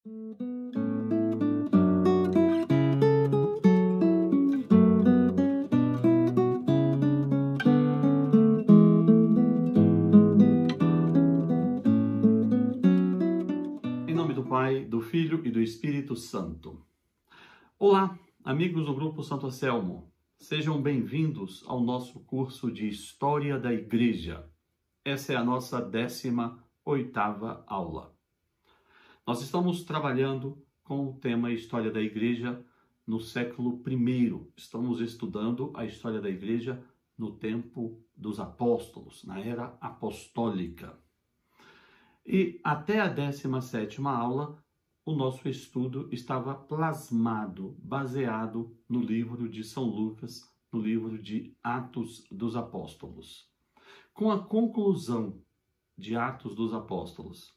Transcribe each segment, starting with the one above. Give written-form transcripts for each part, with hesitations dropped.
Em nome do Pai, do Filho e do Espírito Santo. Olá, amigos do Grupo Santo Anselmo. Sejam bem-vindos ao nosso curso de História da Igreja. Essa é a nossa 18ª aula. Nós estamos trabalhando com o tema História da Igreja no século I. Estamos estudando a história da Igreja no tempo dos apóstolos, na era apostólica. E até a 17ª aula, o nosso estudo estava plasmado, baseado no livro de São Lucas, no livro de Atos dos Apóstolos. Com a conclusão de Atos dos Apóstolos,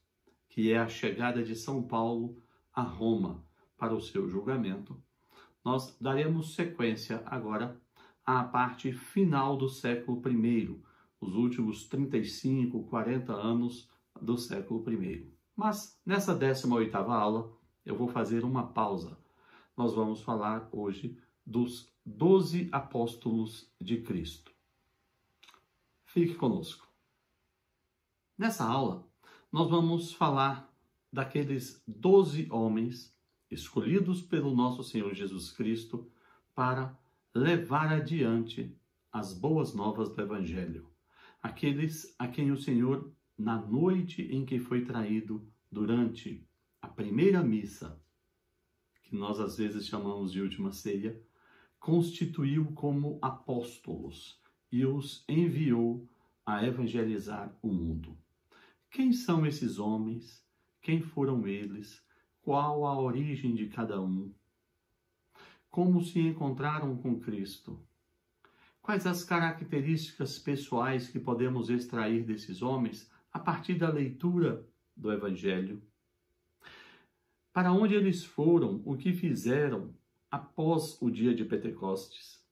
que é a chegada de São Paulo a Roma para o seu julgamento, nós daremos sequência agora à parte final do século I, os últimos 35, 40 anos do século I. Mas nessa 18ª aula eu vou fazer uma pausa. Nós vamos falar hoje dos 12 apóstolos de Cristo. Fique conosco. Nessa aula nós vamos falar daqueles 12 homens escolhidos pelo nosso Senhor Jesus Cristo para levar adiante as boas novas do Evangelho. Aqueles a quem o Senhor, na noite em que foi traído, durante a primeira missa, que nós às vezes chamamos de última ceia, constituiu como apóstolos e os enviou a evangelizar o mundo. Quem são esses homens? Quem foram eles? Qual a origem de cada um? Como se encontraram com Cristo? Quais as características pessoais que podemos extrair desses homens a partir da leitura do Evangelho? Para onde eles foram? O que fizeram após o dia de Pentecostes?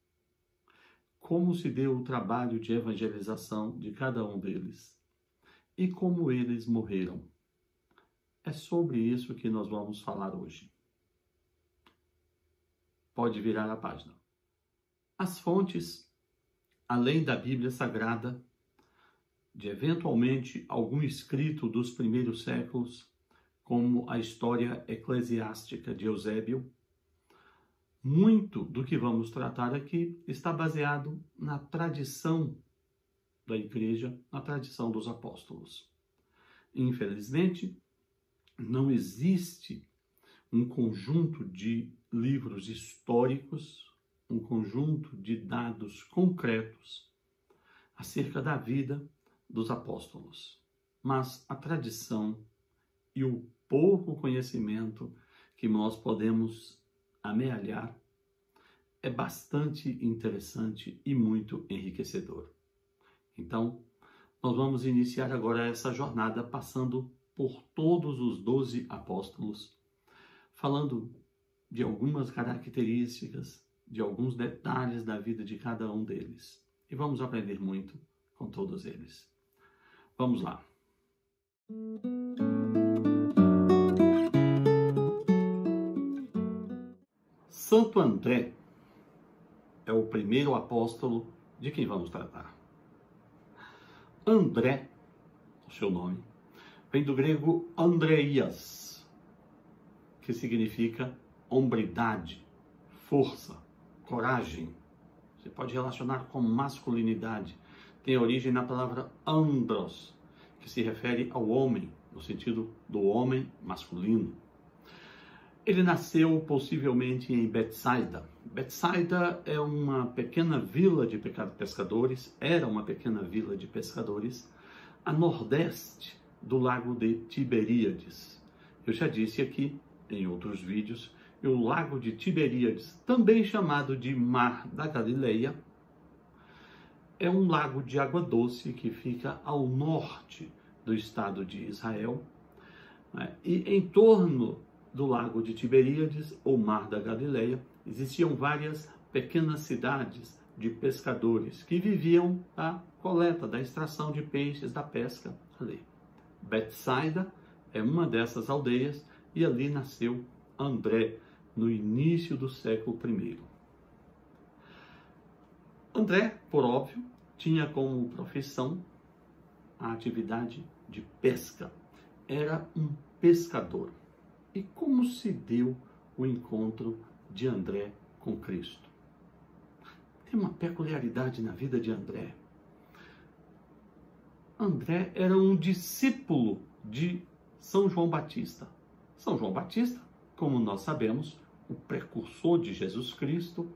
Como se deu o trabalho de evangelização de cada um deles? E como eles morreram? É sobre isso que nós vamos falar hoje. Pode virar a página. As fontes, além da Bíblia Sagrada, de eventualmente algum escrito dos primeiros séculos, como a história eclesiástica de Eusébio, muito do que vamos tratar aqui está baseado na tradição da Igreja, na tradição dos apóstolos. Infelizmente, não existe um conjunto de livros históricos, um conjunto de dados concretos acerca da vida dos apóstolos. Mas a tradição e o pouco conhecimento que nós podemos amealhar é bastante interessante e muito enriquecedor. Então, nós vamos iniciar agora essa jornada passando por todos os 12 apóstolos, falando de algumas características, de alguns detalhes da vida de cada um deles. E vamos aprender muito com todos eles. Vamos lá. Santo André é o primeiro apóstolo de quem vamos tratar. André, o seu nome, vem do grego Andreias, que significa hombridade, força, coragem. Você pode relacionar com masculinidade. Tem origem na palavra andros, que se refere ao homem, no sentido do homem masculino. Ele nasceu possivelmente em Betsaida. Betsaida é uma pequena vila de pescadores, era uma pequena vila de pescadores, a nordeste do lago de Tiberíades. Eu já disse aqui, em outros vídeos, que o lago de Tiberíades, também chamado de Mar da Galileia, é um lago de água doce que fica ao norte do estado de Israel, né? E em torno do lago de Tiberíades, ou Mar da Galileia, existiam várias pequenas cidades de pescadores que viviam da coleta, da extração de peixes, da pesca ali. Betsaida é uma dessas aldeias e ali nasceu André, no início do século I. André, por óbvio, tinha como profissão a atividade de pesca. Era um pescador. E como se deu o encontro de André com Cristo? Tem uma peculiaridade na vida de André. André era um discípulo de São João Batista. São João Batista, como nós sabemos, o precursor de Jesus Cristo,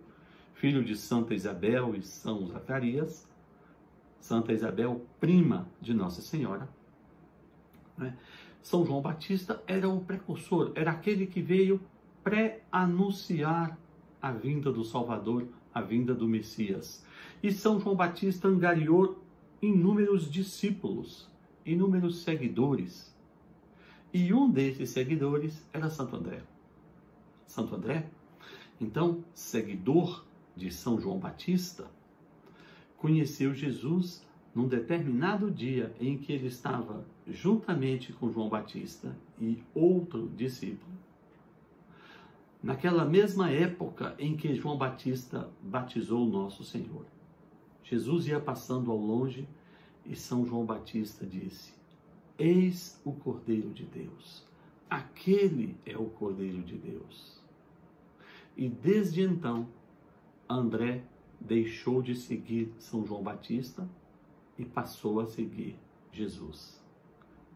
filho de Santa Isabel e São Zacarias, Santa Isabel, prima de Nossa Senhora. São João Batista era o precursor, era aquele que veio pré-anunciar a vinda do Salvador, a vinda do Messias. E São João Batista angariou inúmeros discípulos, inúmeros seguidores. E um desses seguidores era Santo André. Santo André, então, seguidor de São João Batista, conheceu Jesus num determinado dia em que ele estava juntamente com João Batista e outro discípulo. Naquela mesma época em que João Batista batizou o nosso Senhor. Jesus ia passando ao longe e São João Batista disse: Eis o Cordeiro de Deus. Aquele é o Cordeiro de Deus. E desde então, André deixou de seguir São João Batista e passou a seguir Jesus.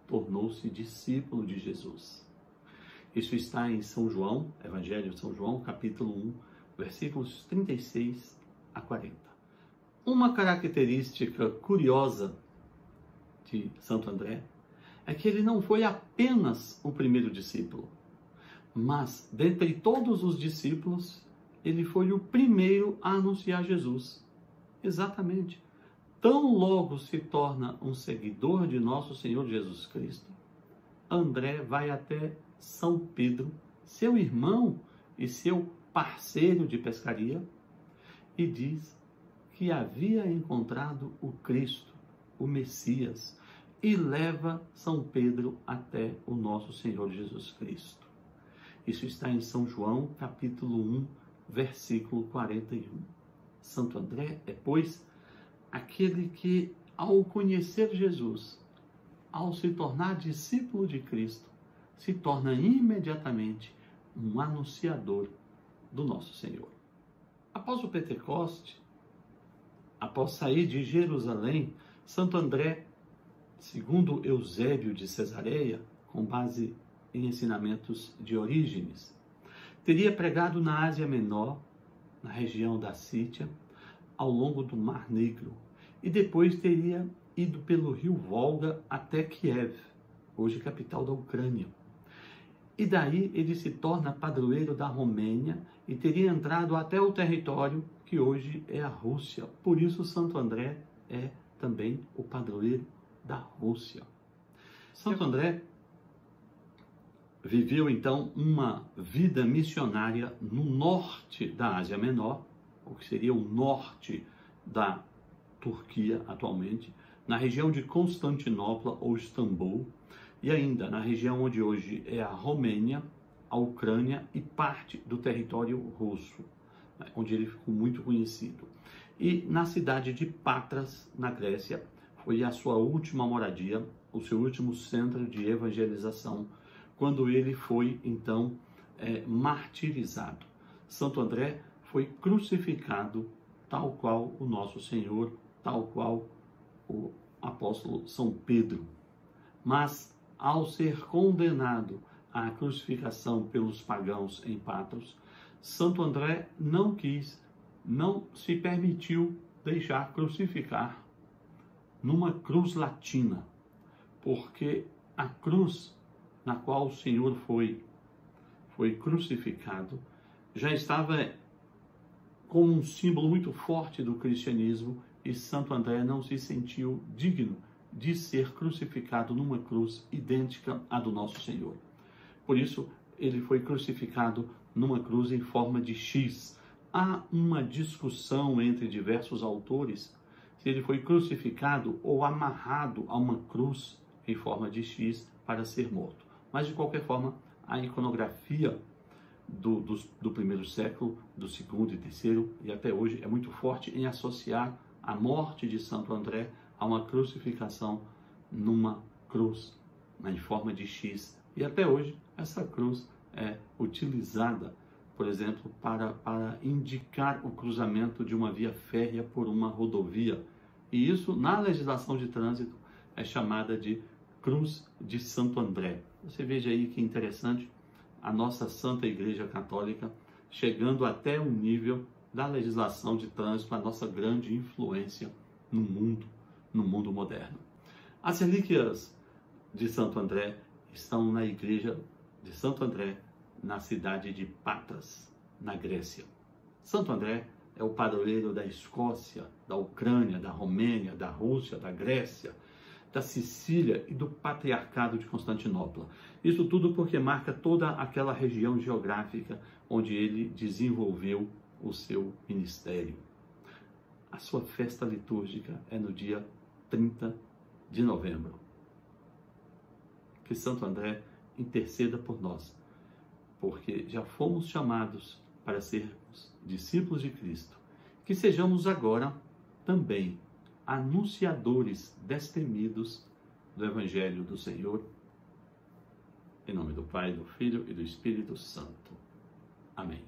Tornou-se discípulo de Jesus. Isso está em São João, Evangelho de São João, capítulo 1, versículos 36 a 40. Uma característica curiosa de Santo André é que ele não foi apenas o primeiro discípulo, mas dentre todos os discípulos, ele foi o primeiro a anunciar Jesus. Exatamente. Tão logo se torna um seguidor de nosso Senhor Jesus Cristo, André vai até São Pedro, seu irmão e seu parceiro de pescaria, e diz que havia encontrado o Cristo, o Messias, e leva São Pedro até o nosso Senhor Jesus Cristo. Isso está em São João, capítulo 1, versículo 41. Santo André é, pois, aquele que, ao conhecer Jesus, ao se tornar discípulo de Cristo, se torna imediatamente um anunciador do nosso Senhor. Após o Pentecoste, após sair de Jerusalém, Santo André, segundo Eusébio de Cesareia, com base em ensinamentos de Orígenes, teria pregado na Ásia Menor, na região da Sítia, ao longo do Mar Negro, e depois teria ido pelo rio Volga até Kiev, hoje capital da Ucrânia. E daí ele se torna padroeiro da Romênia e teria entrado até o território que hoje é a Rússia. Por isso Santo André é também o padroeiro da Rússia. Santo André viveu então uma vida missionária no norte da Ásia Menor, o que seria o norte da Turquia atualmente, na região de Constantinopla ou Istambul, e ainda na região onde hoje é a Romênia, a Ucrânia e parte do território russo, onde ele ficou muito conhecido. E na cidade de Patras, na Grécia, foi a sua última moradia, o seu último centro de evangelização, quando ele foi, então, martirizado. Santo André foi crucificado, tal qual o nosso Senhor, tal qual o apóstolo São Pedro. Mas, ao ser condenado à crucificação pelos pagãos em Patros, Santo André não se permitiu deixar crucificar numa cruz latina, porque a cruz na qual o Senhor foi crucificado já estava como um símbolo muito forte do cristianismo, e Santo André não se sentiu digno de ser crucificado numa cruz idêntica à do nosso Senhor. Por isso, ele foi crucificado numa cruz em forma de X. Há uma discussão entre diversos autores se ele foi crucificado ou amarrado a uma cruz em forma de X para ser morto. Mas, de qualquer forma, a iconografia do primeiro século, do segundo e terceiro, e até hoje é muito forte em associar a morte de Santo André a uma crucificação numa cruz, em forma de X. E até hoje essa cruz é utilizada, por exemplo, para indicar o cruzamento de uma via férrea por uma rodovia. E isso, na legislação de trânsito, é chamada de Cruz de Santo André. Você veja aí que interessante, a nossa Santa Igreja Católica chegando até o nível da legislação de trânsito, a nossa grande influência no mundo moderno. As relíquias de Santo André estão na Igreja de Santo André, na cidade de Patras, na Grécia. Santo André é o padroeiro da Escócia, da Ucrânia, da Romênia, da Rússia, da Grécia, da Sicília e do Patriarcado de Constantinopla. Isso tudo porque marca toda aquela região geográfica onde ele desenvolveu o seu ministério. A sua festa litúrgica é no dia 30 de novembro. Que Santo André interceda por nós, porque já fomos chamados para sermos discípulos de Cristo. Que sejamos agora também anunciadores destemidos do Evangelho do Senhor. Em nome do Pai, do Filho e do Espírito Santo. Amém.